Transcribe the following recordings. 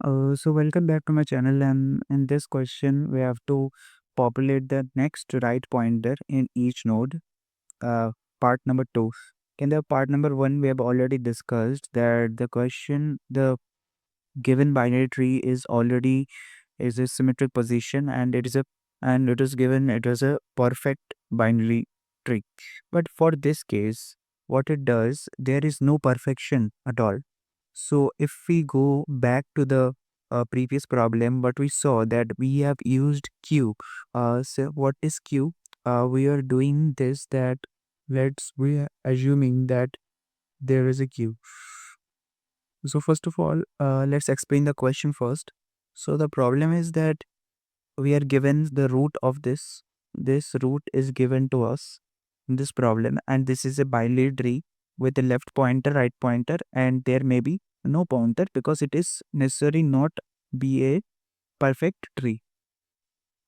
So welcome back to my channel, and in this question we have to populate the next right pointer in each node. Part number 2. In the part number 1 we have already discussed that the given binary tree is a symmetric position, and it is given it as a perfect binary tree. But for this case, what it does, there is no perfection at all. So if we go back to the previous problem, but we saw that we have used Q. So what is Q? We are doing this that we are assuming that there is a Q. So first of all, let's explain the question first. So the problem is that we are given the root of this. This root is given to us in this problem, and this is a binary tree with a left pointer, right pointer, and there may be no pointer because it is necessary not be a perfect tree.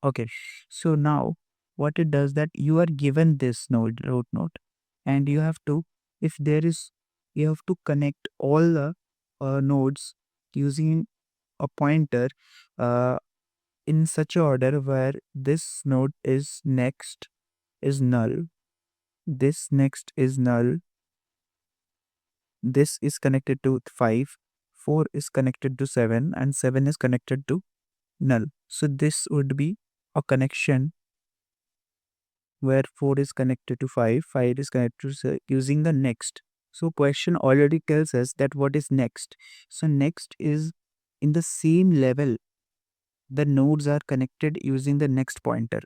Okay, so now what it does that you are given this node, root node, and you have to, if there is, you have to connect all the nodes using a pointer uh, in such a order where this node is null, this next is null, this is connected to 5, 4 is connected to 7, and 7 is connected to null. So this would be a connection where 4 is connected to 5, 5 is connected to using the next. So question already tells us that what is next. So next is in the same level, the nodes are connected using the next pointer.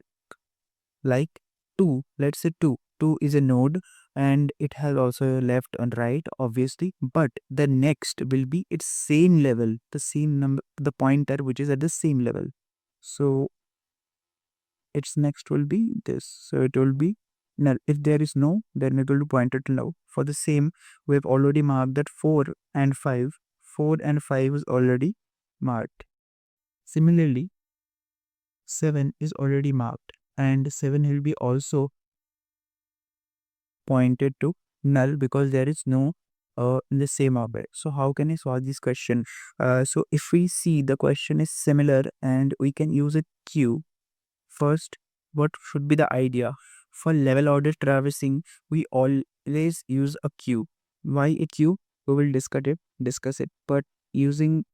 Like 2, let's say 2 is a node, and it has also a left and right obviously, but the next will be its same level, the same number, the pointer which is at the same level. So its next will be this, so it will be null. If there is no, then it will be pointed to null. For the same, we have already marked that 4 and 5, 4 and 5 is already marked. Similarly, 7 is already marked, and 7 will be also pointed to null because there is no in the same object. So how can I solve this question? So if we see the question is similar and we can use a queue. First, what should be the idea? For level order traversing, we always use a queue. Why a queue? We will discuss it. But using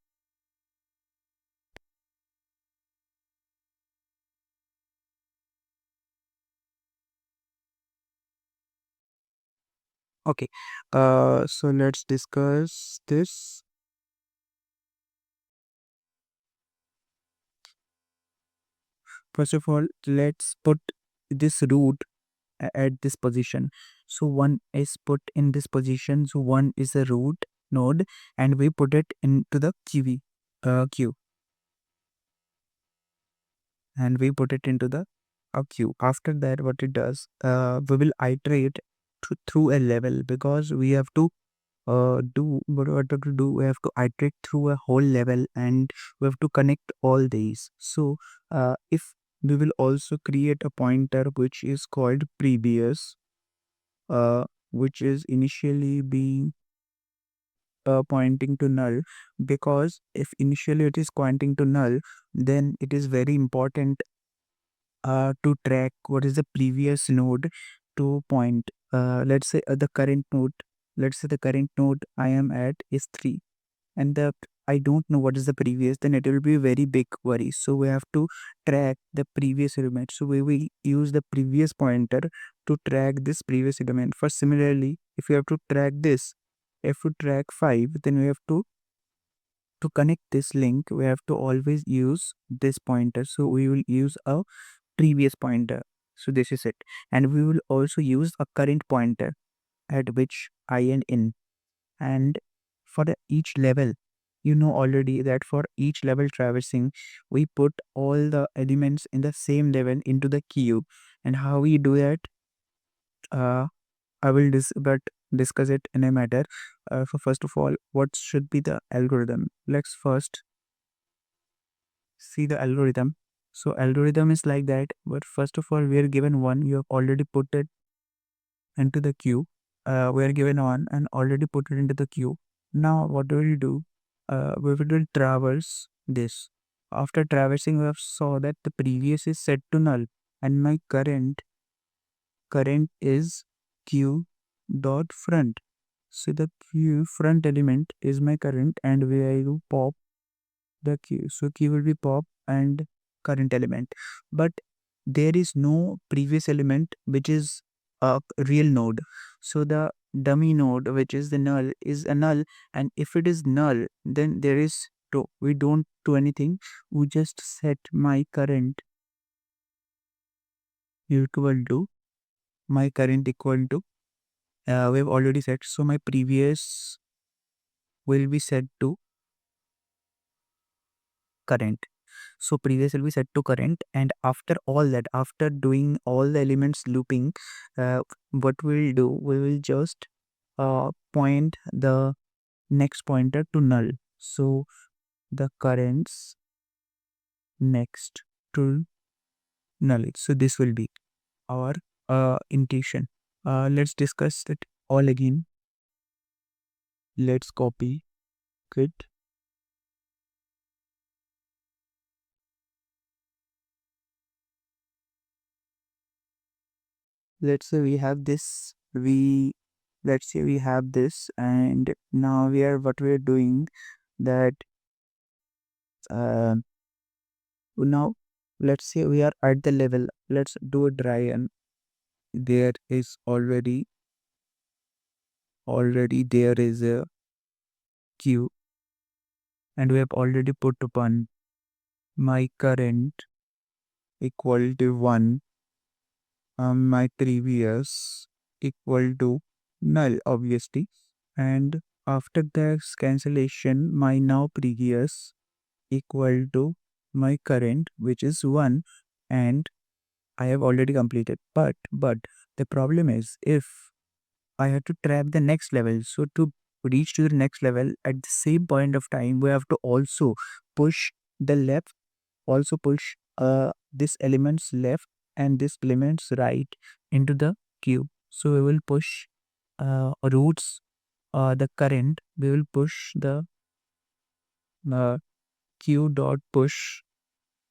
okay, so let's discuss this. First of all, let's put this root at this position. So one is put in this position. So one is a root node, and we put it into the queue, and we put it into the queue. After that, what it does, we will iterate through a level because we have to do what we have to do. We have to iterate through a whole level, and we have to connect all these. So if we will also create a pointer which is called previous, which is initially being pointing to null, because if initially it is pointing to null, then it is very important to track what is the previous node to point. Let's say the current node I am at is 3, and I don't know what is the previous, then it will be a very big worry. So we have to track the previous element. So we will use the previous pointer to track this previous element. For similarly, if you have to track this, if you track 5, then we have to connect this link, we have to always use this pointer. So we will use a previous pointer. So this is it. And we will also use a current pointer at which I and in. And for each level, you know already that for each level traversing, we put all the elements in the same level into the queue. And how we do that, uh, I will discuss it in a matter. So first of all, what should be the algorithm? Let's first see the algorithm. So algorithm is like that, but first of all, we are given one. You have already put it into the queue. We are given one and already put it into the queue. Now, what do we do? we will traverse this. After traversing, we have saw that the previous is set to null, and my current is q dot front. So the q front element is my current, and we will pop the q. So q will be pop and current element, but there is no previous element which is a real node. So the dummy node, which is the null, is a null, and if it is null, then there is we don't do anything. We just set my current equal to we've already set, so my previous will be set to current. So previous will be set to current, and after all that, after doing all the elements looping, what we'll do, we will just point the next pointer to null. So the currents next to null. So this will be our intention. Let's discuss it all again. Let's copy it. Let's say we have this, let's say we have this, and now what we're doing that uh, now let's say we are at the level. Let's do a dry run. There is already there is a queue, and we have already put upon my current equal to 1, my previous equal to null, obviously, and after the cancellation, my now previous equal to my current, which is 1, and I have already completed. But the problem is, if I have to trap the next level, so to reach to the next level at the same point of time, we have to also push the left, also push this element's left and this element's right into the queue. So we will push roots the current. We will push the uh, queue dot push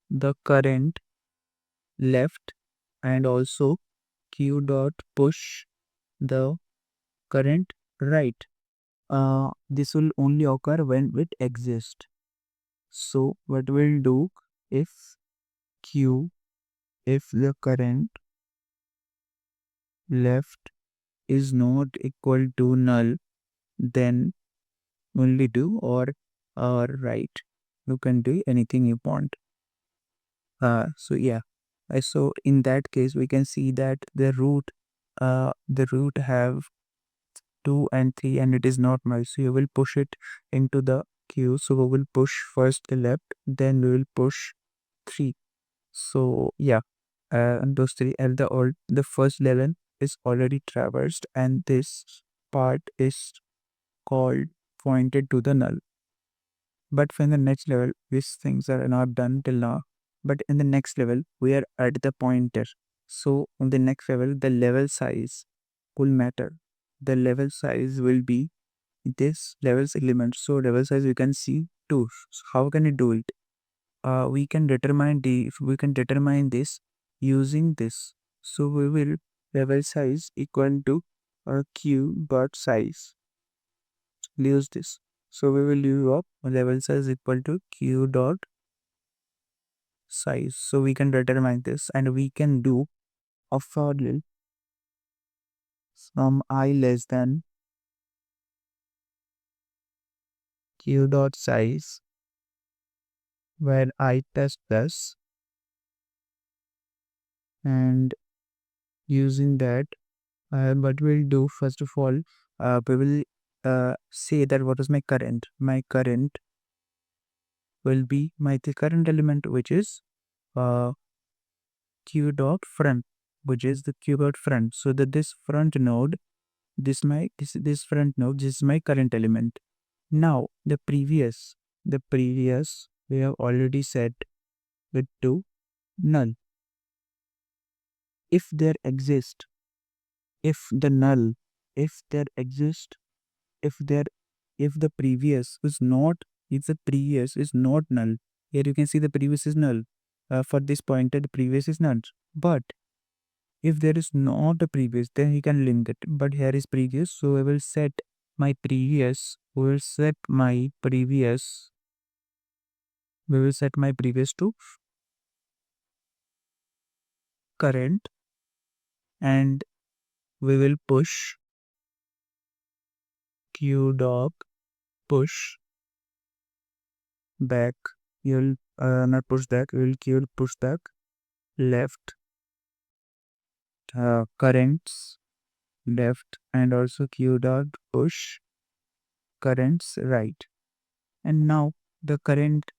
the current left, and also q dot push the current right. This will only occur when it exists. So what we'll do, if q, if the current left is not equal to null, then only do, or right. You can do anything you want. So yeah. So in that case, we can see that the root have 2 and 3, and it is not null. So you will push it into the queue. So we will push first the left, then we will push 3. So yeah, and those 3 at the first level is already traversed, and this part is called pointed to the null. But for the next level, these things are not done till now. But in the next level, we are at the pointer. So on the next level, the level size will matter. The level size will be this level's element. So level size we can see 2. So how can we do it? We can determine this using this. So we will level size equal to q dot size. Use this. So we will use up level size equal to q dot size. So we can determine this, and we can do a for loop from I less than q dot size, where I test this, and using that, what we'll do first of all, we will say that what is my current. My current will be the current element, which is uh, q dot front, which is the q dot front. So that this front node, this front node, this is my current element. Now the previous we have already set it to null. If there exist, if the null, if there exist, if there, if the previous is not if the previous is not null, here you can see the previous is null. For this pointer, the previous is null. But if there is not a previous, then you can link it. But here is previous, so I will set my previous. We will set my previous. We will set my previous to current, and we will push q dot push back. You'll not push back. We'll q push back left currents left, and also q dot push currents right. And now the current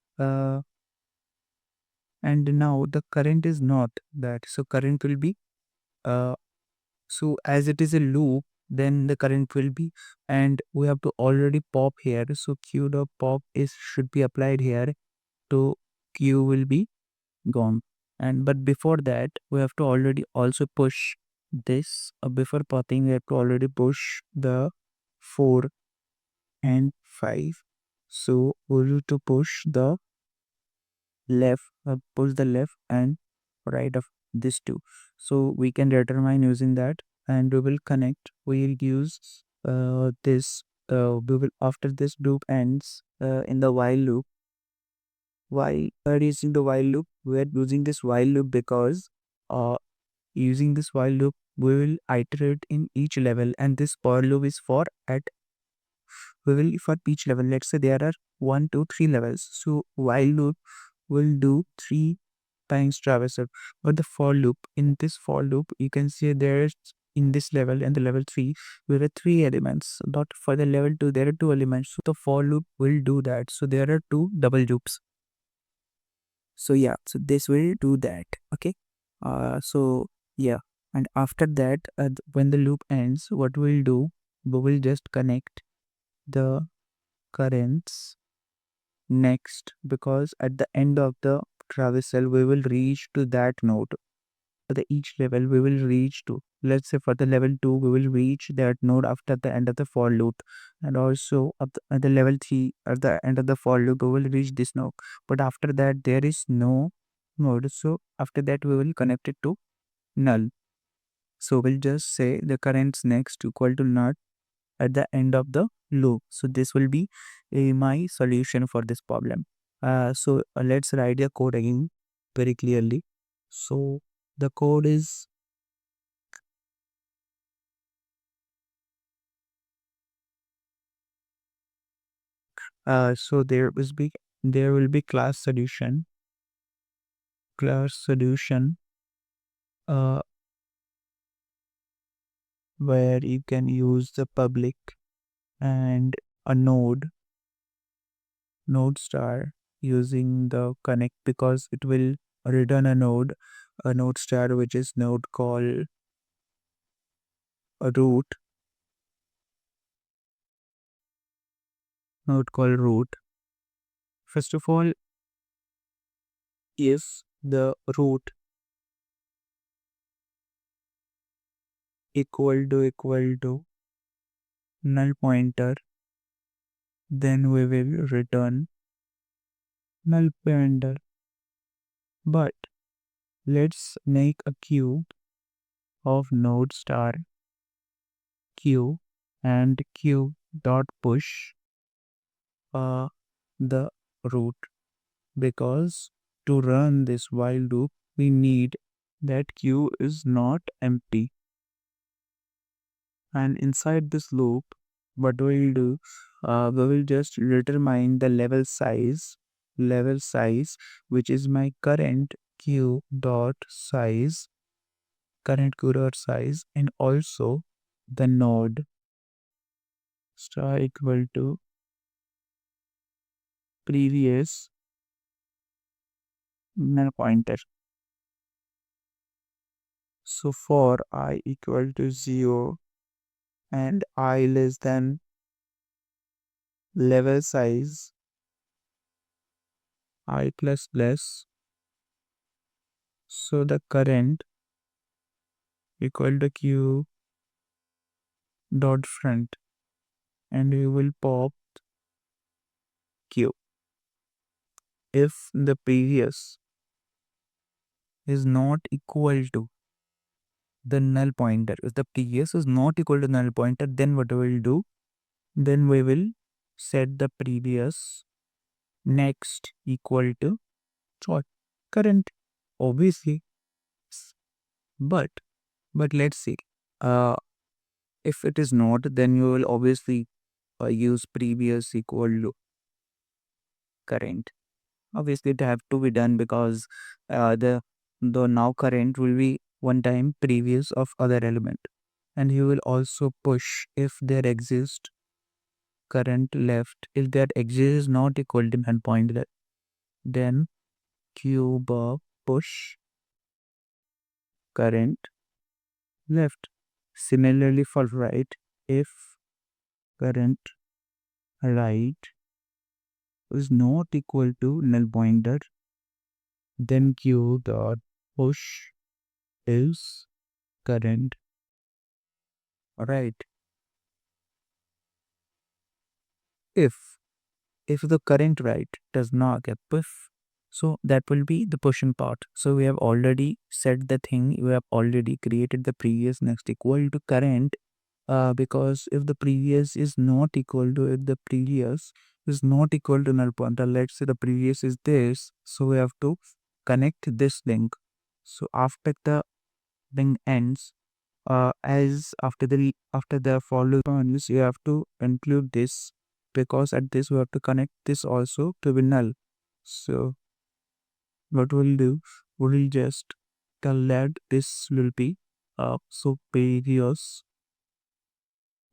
is not that, so current will be uh, so as it is a loop, then the current will be, and we have to already pop here, so q dot pop is should be applied here to q will be gone. And but before that we have to already also push this, before popping we have to already push the 4 and 5. So we need to push the left and right of this two. So we can determine using that, and we will connect. We'll use this. We will, after this loop ends in the while loop. Why are using the while loop? We are using this while loop because using this while loop we will iterate in each level, and this for loop is for at we will for each level. Let's say there are 1 2 3 levels, so while loop will do 3 times traversal. But the for loop, in this for loop you can see there's in this level and the level 3 there are 3 elements, not for the level 2 there are 2 elements, so the for loop will do that. So there are 2 double loops. So yeah, so this will do that. Okay, so yeah, and after that when the loop ends, what we'll do, we will just connect the currents next, because at the end of the traversal we will reach to that node. For the each level we will reach to, let's say for the level 2 we will reach that node after the end of the for loop, and also at the level 3 at the end of the for loop we will reach this node. But after that there is no node, so after that we will connect it to null. So we'll just say the currents next equal to null at the end of the loop. So this will be my solution for this problem. Let's write the code again very clearly. So the code is so there will be class solution uh, where you can use the public and a node star using the connect, because it will return a node star which is node called a root. First of all, if the root equal to null pointer, then we will return null pointer. But let's make a queue of node star q and q dot push the root, because to run this while loop we need that q is not empty. And inside this loop what we'll do, we will just determine the level size which is my current q dot size, and also the node star equal to previous null pointer. So for I equal to 0 and I less than level size I plus plus, so the current equal to q dot front, and we will pop q. if the previous is not equal to the null pointer, if the previous is not equal to null pointer, then what we will do? Then we will set the previous next equal to current, obviously. But let's see. Uh, if it is not, then you will obviously use previous equal to current. Obviously, it have to be done because the now current will be one time previous of other element, and you will also push if there exists current left. If that exists not equal to null pointer, then cube push current left. Similarly for right, if current right is not equal to null pointer, then q dot push is current right. If the current right does not get push, so that will be the pushing part. So we have already set the thing. We have already created the previous next equal to current. Because if the previous is not equal to, if the previous is not equal to null pointer, let's say the previous is this, so we have to connect this link. So after the link ends, as after the for loop ends, you have to include this, because at this we have to connect this also to be null. So what we'll do, we'll just collect this will be so previous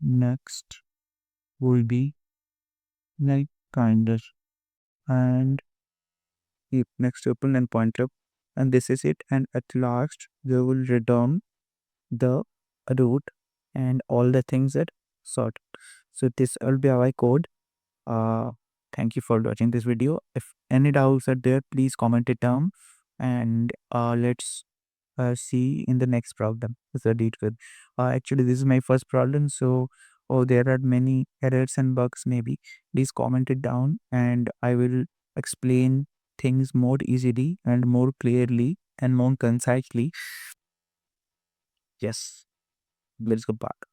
next will be like kinder, and keep next open and pointer, and this is it. And at last we will return the root and all the things that sort. So this will be our code. uh Thank you for watching this video. If any doubts are there, please comment it down, and let's see in the next problem. So LeetCode. Actually, this is my first problem, so there are many errors and bugs. Maybe please comment it down, and I will explain things more easily and more clearly and more concisely. Yes, let's go back.